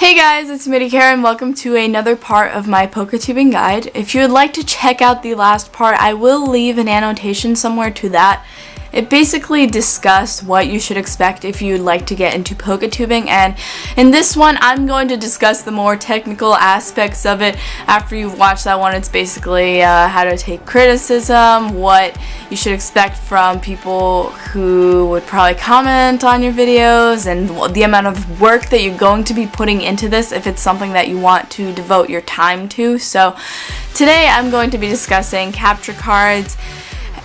Hey guys, it's Karen. Welcome to another part of my Poketubing guide. If you would like to check out the last part, I will leave an annotation somewhere to that. It basically discussed what you should expect if you'd like to get into Poketubing, and in this one I'm going to discuss the more technical aspects of it. After you've watched that one, it's basically how to take criticism, what you should expect from people who would probably comment on your videos, and the amount of work that you're going to be putting into this if it's something that you want to devote your time to. So today I'm going to be discussing capture cards.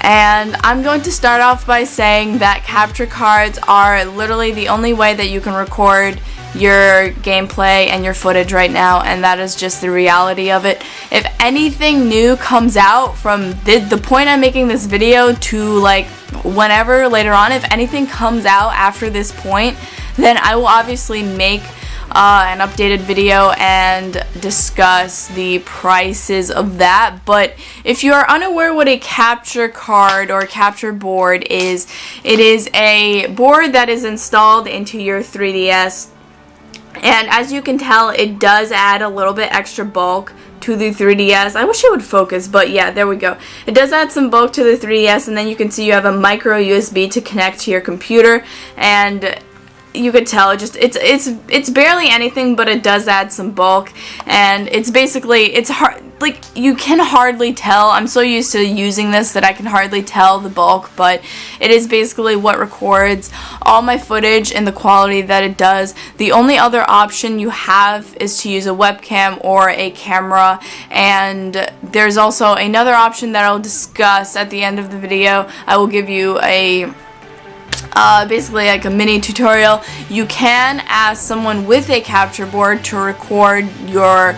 And I'm going to start off by saying that capture cards are literally the only way that you can record your gameplay and your footage right now, and that is just the reality of it. If anything new comes out from the point I'm making this video to like whenever later on, if anything comes out after this point, then I will obviously make an updated video and discuss the prices of that. But if you are unaware what a capture card or capture board is, it is a board that is installed into your 3DS, and as you can tell, it does add a little bit extra bulk to the 3DS. I wish it would focus, but yeah, there we go. It does add some bulk to the 3DS, and then you can see you have a micro USB to connect to your computer, and you could tell it's barely anything, but it does add some bulk, and it's hard, like you can hardly tell. I'm so used to using this that I can hardly tell the bulk, but it is basically what records all my footage in the quality that it does. The only other option you have is to use a webcam or a camera, and there's also another option that I'll discuss at the end of the video. I will give you a basically like a mini tutorial. You can ask someone with a capture board to record your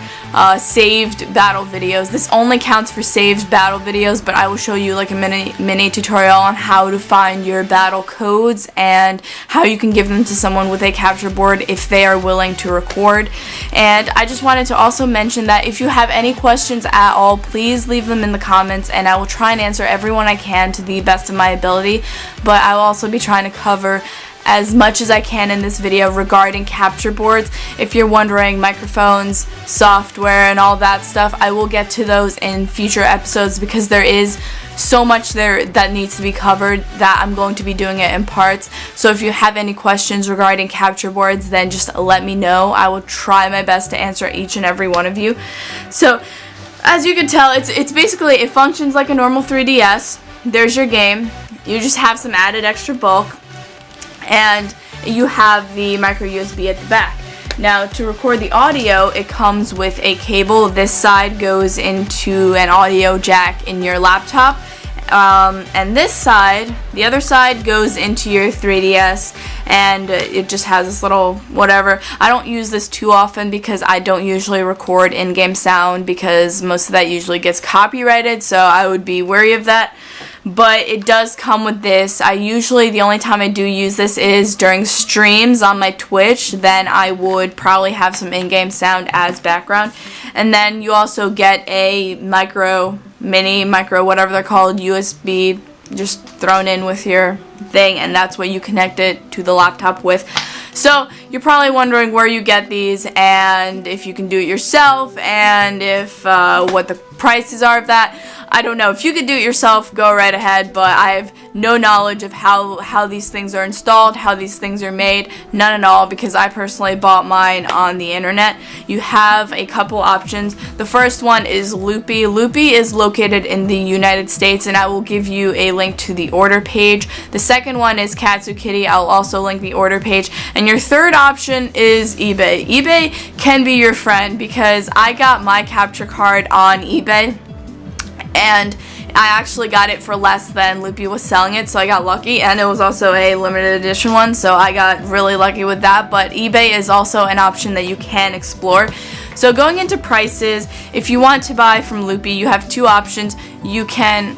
saved battle videos. This only counts for saved battle videos, but I will show you like a mini tutorial on how to find your battle codes and how you can give them to someone with a capture board if they are willing to record. And I just wanted to also mention that if you have any questions at all, please leave them in the comments, and I will try and answer everyone I can to the best of my ability. But I will also be trying to cover as much as I can in this video regarding capture boards. If you're wondering microphones, software, and all that stuff, I will get to those in future episodes because there is so much there that needs to be covered that I'm going to be doing it in parts. So if you have any questions regarding capture boards, then just let me know. I will try my best to answer each and every one of you. So as you can tell, it's basically, it functions like a normal 3DS. There's your game. You just have some added extra bulk, and you have the micro USB at the back. Now, to record the audio, it comes with a cable. This side goes into an audio jack in your laptop, and this side, the other side, goes into your 3DS, and it just has this little whatever. I don't use this too often because I don't usually record in-game sound because most of that usually gets copyrighted, so I would be wary of that. But it does come with this. The only time I do use this is during streams on my Twitch. Then I would probably have some in-game sound as background. And then you also get a mini, whatever they're called, USB just thrown in with your thing, and that's what you connect it to the laptop with. So you're probably wondering where you get these and if you can do it yourself, and if what the prices are of that. I don't know. If you could do it yourself, go right ahead, but I have no knowledge of how these things are installed, how these things are made, none at all, because I personally bought mine on the internet. You have a couple options. The first one is Loopy. Loopy is located in the United States, and I will give you a link to the order page. The second one is Katsukitty. I'll also link the order page. And your third option is eBay. eBay can be your friend because I got my capture card on eBay, and I actually got it for less than Loopy was selling it, so I got lucky, and it was also a limited edition one, so I got really lucky with that. But eBay is also an option that you can explore. So going into prices, if you want to buy from Loopy, you have two options. You can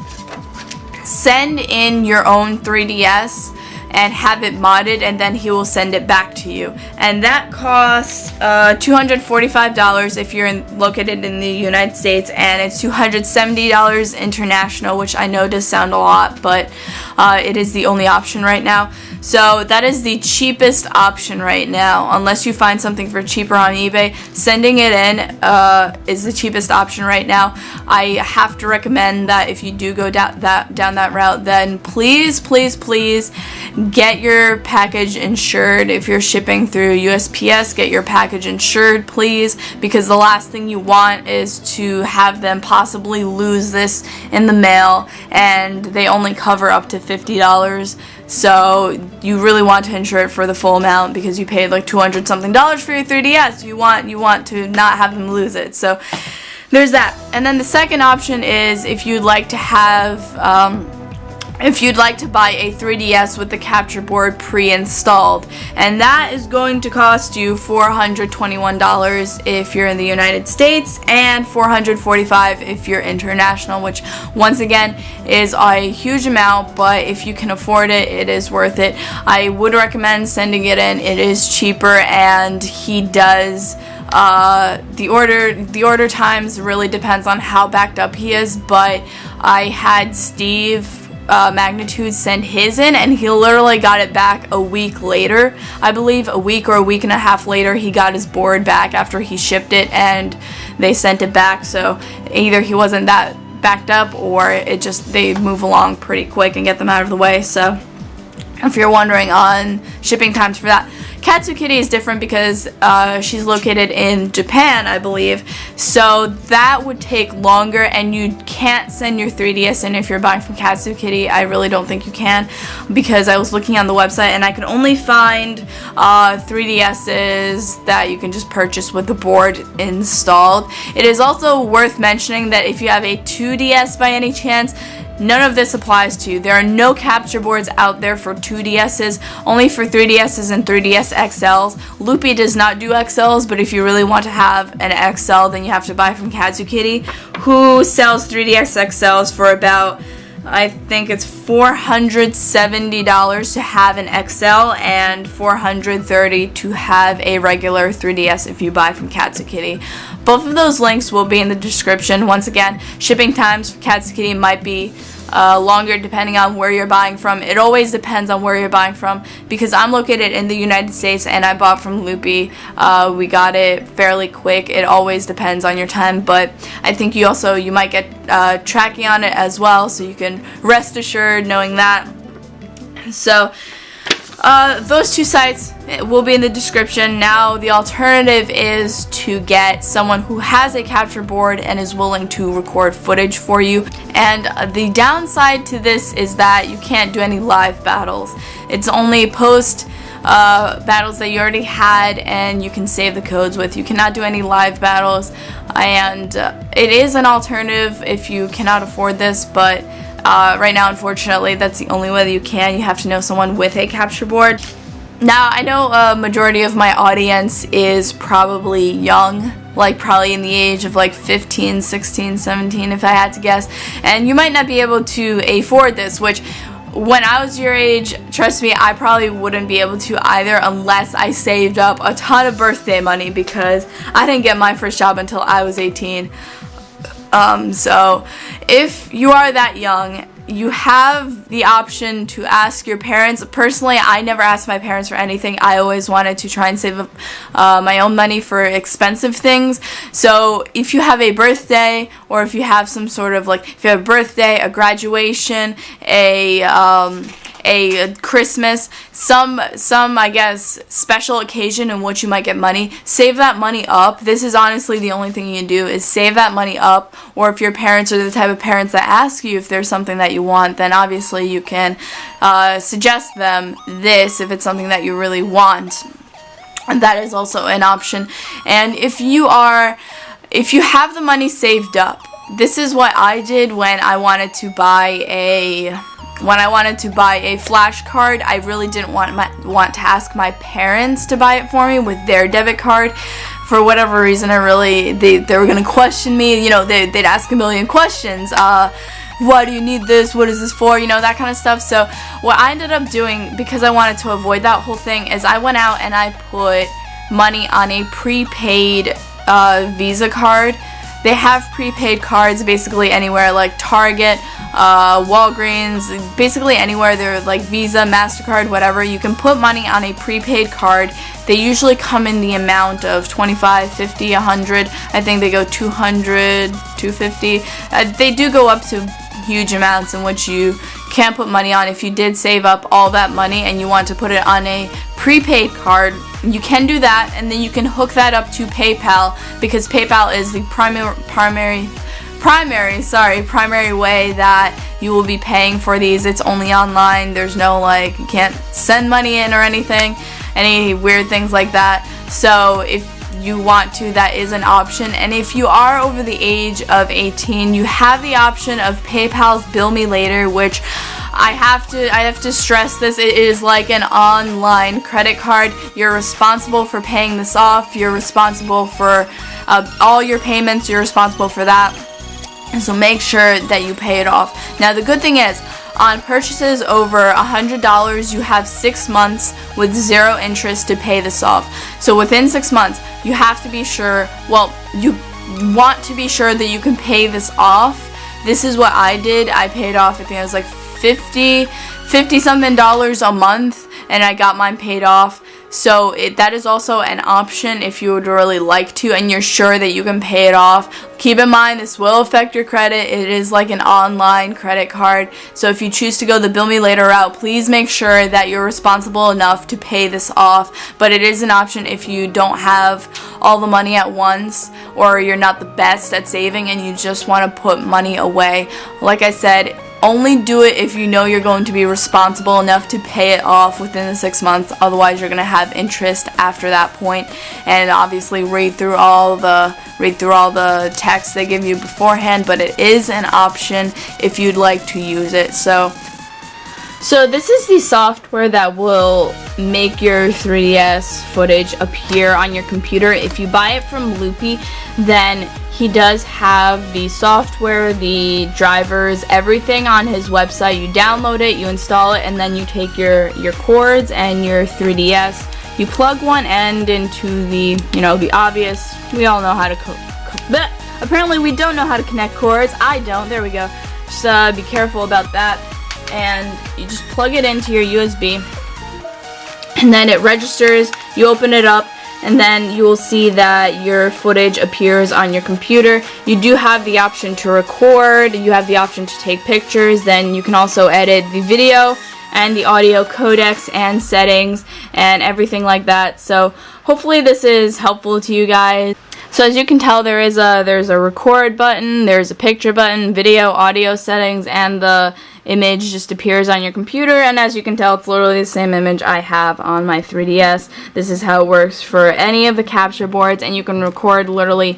send in your own 3DS and have it modded, and then he will send it back to you, and that costs $245 if you're located in the United States, and it's $270 international, which I know does sound a lot, but it is the only option right now. So that is the cheapest option right now. Unless you find something for cheaper on eBay, sending it in is the cheapest option right now. I have to recommend that if you do go down that route, then please get your package insured. If you're shipping through USPS, get your package insured, please, because the last thing you want is to have them possibly lose this in the mail, and they only cover up to $50. So you really want to insure it for the full amount because you paid like $200 something for your 3DS. You want to not have them lose it. So there's that. And then the second option is if you'd like to buy a 3DS with the capture board pre-installed, and that is going to cost you $421 if you're in the United States and $445 if you're international, which once again is a huge amount, but if you can afford it, it is worth it. I would recommend sending it in. It is cheaper, and he does the order times really depends on how backed up he is, but I had Steve Magnitude send his in, and he literally got it back a week later. I believe a week or a week and a half later he got his board back after he shipped it, and they sent it back. So either he wasn't that backed up, or they move along pretty quick and get them out of the way. So if you're wondering on shipping times for that, Katsu Kitty is different because she's located in Japan, I believe, so that would take longer, and you can't send your 3DS in if you're buying from Katsu Kitty. I really don't think you can, because I was looking on the website and I could only find 3DSs that you can just purchase with the board installed. It is also worth mentioning that if you have a 2DS by any chance, none of this applies to you. There are no capture boards out there for 2DSs, only for 3DSs and 3DS XLs. Loopy does not do XLs, but if you really want to have an XL, then you have to buy from Katsu Kitty, who sells 3DS XLs for about, I think it's $470 to have an XL and $430 to have a regular 3DS if you buy from Katsu Kitty. Both of those links will be in the description. Once again, shipping times for Katsu Kitty might be longer depending on where you're buying from. It always depends on where you're buying from, because I'm located in the United States and I bought from Loopy. We got it fairly quick. It always depends on your time, but I think you might get tracking on it as well, so you can rest assured knowing that. So those two sites will be in the description. Now the alternative is to get someone who has a capture board and is willing to record footage for you. And the downside to this is that you can't do any live battles. It's only post battles that you already had and you can save the codes with. You cannot do any live battles, and it is an alternative if you cannot afford this, but right now, unfortunately, that's the only way that you can. You have to know someone with a capture board. Now, I know a majority of my audience is probably young, like probably in the age of like 15, 16, 17, if I had to guess, and you might not be able to afford this, which when I was your age, trust me, I probably wouldn't be able to either unless I saved up a ton of birthday money, because I didn't get my first job until I was 18. So if you are that young, you have the option to ask your parents. Personally, I never asked my parents for anything. I always wanted to try and save up my own money for expensive things. So if you have a birthday, or if you have some sort of if you have a birthday, a graduation, a Christmas, some I guess special occasion in which you might get money, save that money up. This is honestly the only thing you can do, is save that money up. Or if your parents are the type of parents that ask you if there's something that you want, then obviously you can suggest them this if it's something that you really want. And that is also an option. And if you have the money saved up, this is what I did when I wanted to buy a flash card. I really didn't want to ask my parents to buy it for me with their debit card. For whatever reason, they were going to question me. They'd ask a million questions. Why do you need this? What is this for? That kind of stuff. So what I ended up doing, because I wanted to avoid that whole thing, is I went out and I put money on a prepaid Visa card They have prepaid cards basically anywhere, like Target, Walgreens, basically anywhere. They're like Visa, MasterCard, whatever. You can put money on a prepaid card. They usually come in the amount of 25, 50, 100. I think they go 200, 250. They do go up to huge amounts in which you can't put money on. If you did save up all that money and you want to put it on a prepaid card, you can do that, and then you can hook that up to PayPal, because PayPal is the primary way that you will be paying for these. It's only online. There's no, like, you can't send money in or anything, any weird things like that. So if you want to, that is an option. And if you are over the age of 18, you have the option of PayPal's Bill Me Later, which I have to stress this. It is like an online credit card. You're responsible for paying this off. You're responsible for all your payments. You're responsible for that. And so make sure that you pay it off. Now the good thing is, on purchases over $100, you have 6 months with 0 interest to pay this off. So within 6 months, you have to be sure, well, you want to be sure that you can pay this off. This is what I did. I paid off, I think it was like $50 something a month, and I got mine paid off. So that is also an option if you would really like to and you're sure that you can pay it off. Keep in mind, this will affect your credit. It is like an online credit card. So if you choose to go the Bill Me Later route, please make sure that you're responsible enough to pay this off. But it is an option if you don't have all the money at once, or you're not the best at saving and you just want to put money away. Like I said, only do it if you know you're going to be responsible enough to pay it off within the 6 months. Otherwise, you're going to have interest after that point. And obviously, read through all the text they give you beforehand. But it is an option if you'd like to use it. So this is the software that will make your 3DS footage appear on your computer. If you buy it from Loopy, then he does have the software, the drivers, everything on his website. You download it, you install it, and then you take your cords and your 3DS. You plug one end into the, the obvious. We all know how to apparently we don't know how to connect cords. I don't. There we go. Just be careful about that. And you just plug it into your USB, and then it registers. You open it up, and then you will see that your footage appears on your computer. You do have the option to record, you have the option to take pictures, then you can also edit the video and the audio codecs and settings and everything like that. So hopefully this is helpful to you guys. So as you can tell, there's a record button, there's a picture button, video, audio settings, and the image just appears on your computer. And as you can tell, it's literally the same image I have on my 3DS. This is how it works for any of the capture boards, and you can record literally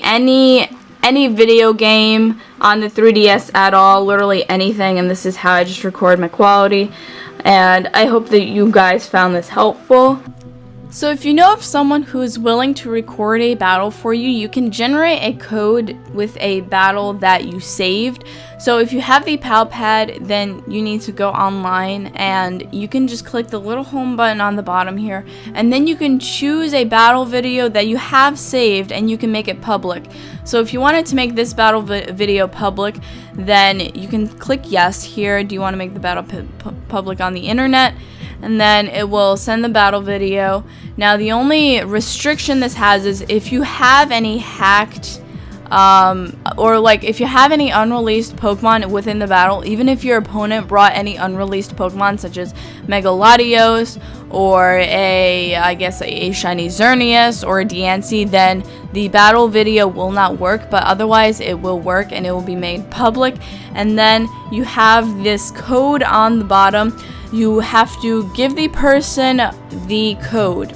any video game on the 3DS at all, literally anything. And this is how I just record my quality. And I hope that you guys found this helpful. So if you know of someone who is willing to record a battle for you, you can generate a code with a battle that you saved. So if you have the PAL pad, then you need to go online and you can just click the little home button on the bottom here, and then you can choose a battle video that you have saved and you can make it public. So if you wanted to make this battle video public, then you can click yes here. Do you want to make the battle public on the internet? And then it will send the battle video. Now the only restriction this has is if you have any hacked or like if you have any unreleased Pokemon within the battle, even if your opponent brought any unreleased Pokemon such as Megaladios or I guess a shiny Xerneas or a Diancie, then the battle video will not work, but otherwise it will work and it will be made public. And then you have this code on the bottom. You have to give the person the code,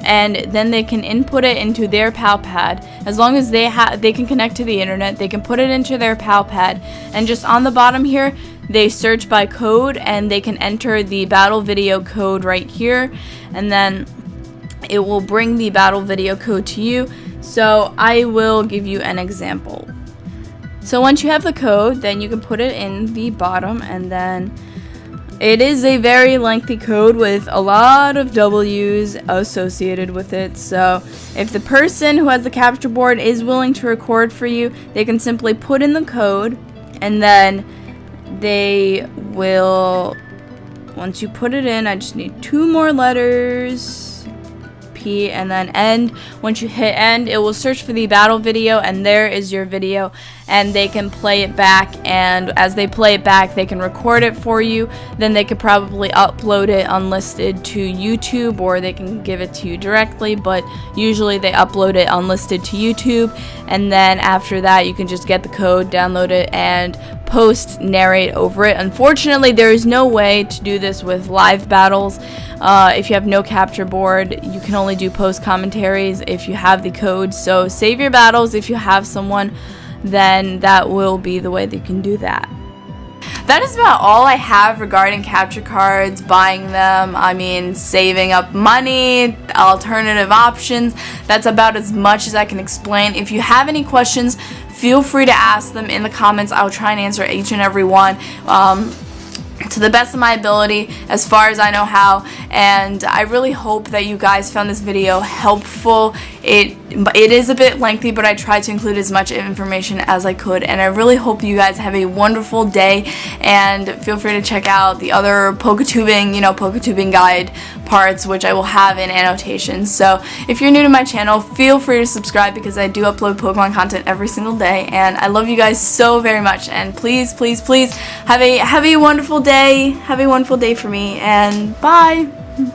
and then they can input it into their PAL pad. As long as they can connect to the internet, they can put it into their PAL pad, and just on the bottom here, they search by code and they can enter the battle video code right here, and then it will bring the battle video code to you. So I will give you an example. So once you have the code, then you can put it in the bottom, and then It is a very lengthy code with a lot of W's associated with it, so if the person who has the capture board is willing to record for you, they can simply put in the code, and then they will, once you put it in, I just need 2 more letters, P and then end. Once you hit end, it will search for the battle video, and there is your video, and they can play it back, and as they play it back, they can record it for you. Then they could probably upload it unlisted to YouTube, or they can give it to you directly, but usually they upload it unlisted to YouTube, and then after that you can just get the code, download it, and post narrate over it. Unfortunately, there is no way to do this with live battles. If you have no capture board, you can only do post commentaries if you have the code. So save your battles. If you have someone, then that will be the way that you can do that. That is about all I have regarding capture cards, buying them, saving up money, alternative options. That's about as much as I can explain. If you have any questions, feel free to ask them in the comments. I'll try and answer each and every one to the best of my ability, as far as I know how, and I really hope that you guys found this video helpful. It is a bit lengthy, but I tried to include as much information as I could, and I really hope you guys have a wonderful day, and feel free to check out the other Poketubing, Poketubing guide parts, which I will have in annotations. So if you're new to my channel, feel free to subscribe, because I do upload Pokemon content every single day, and I love you guys so very much, and please, please, please have a wonderful day. Have a wonderful day for me, and bye!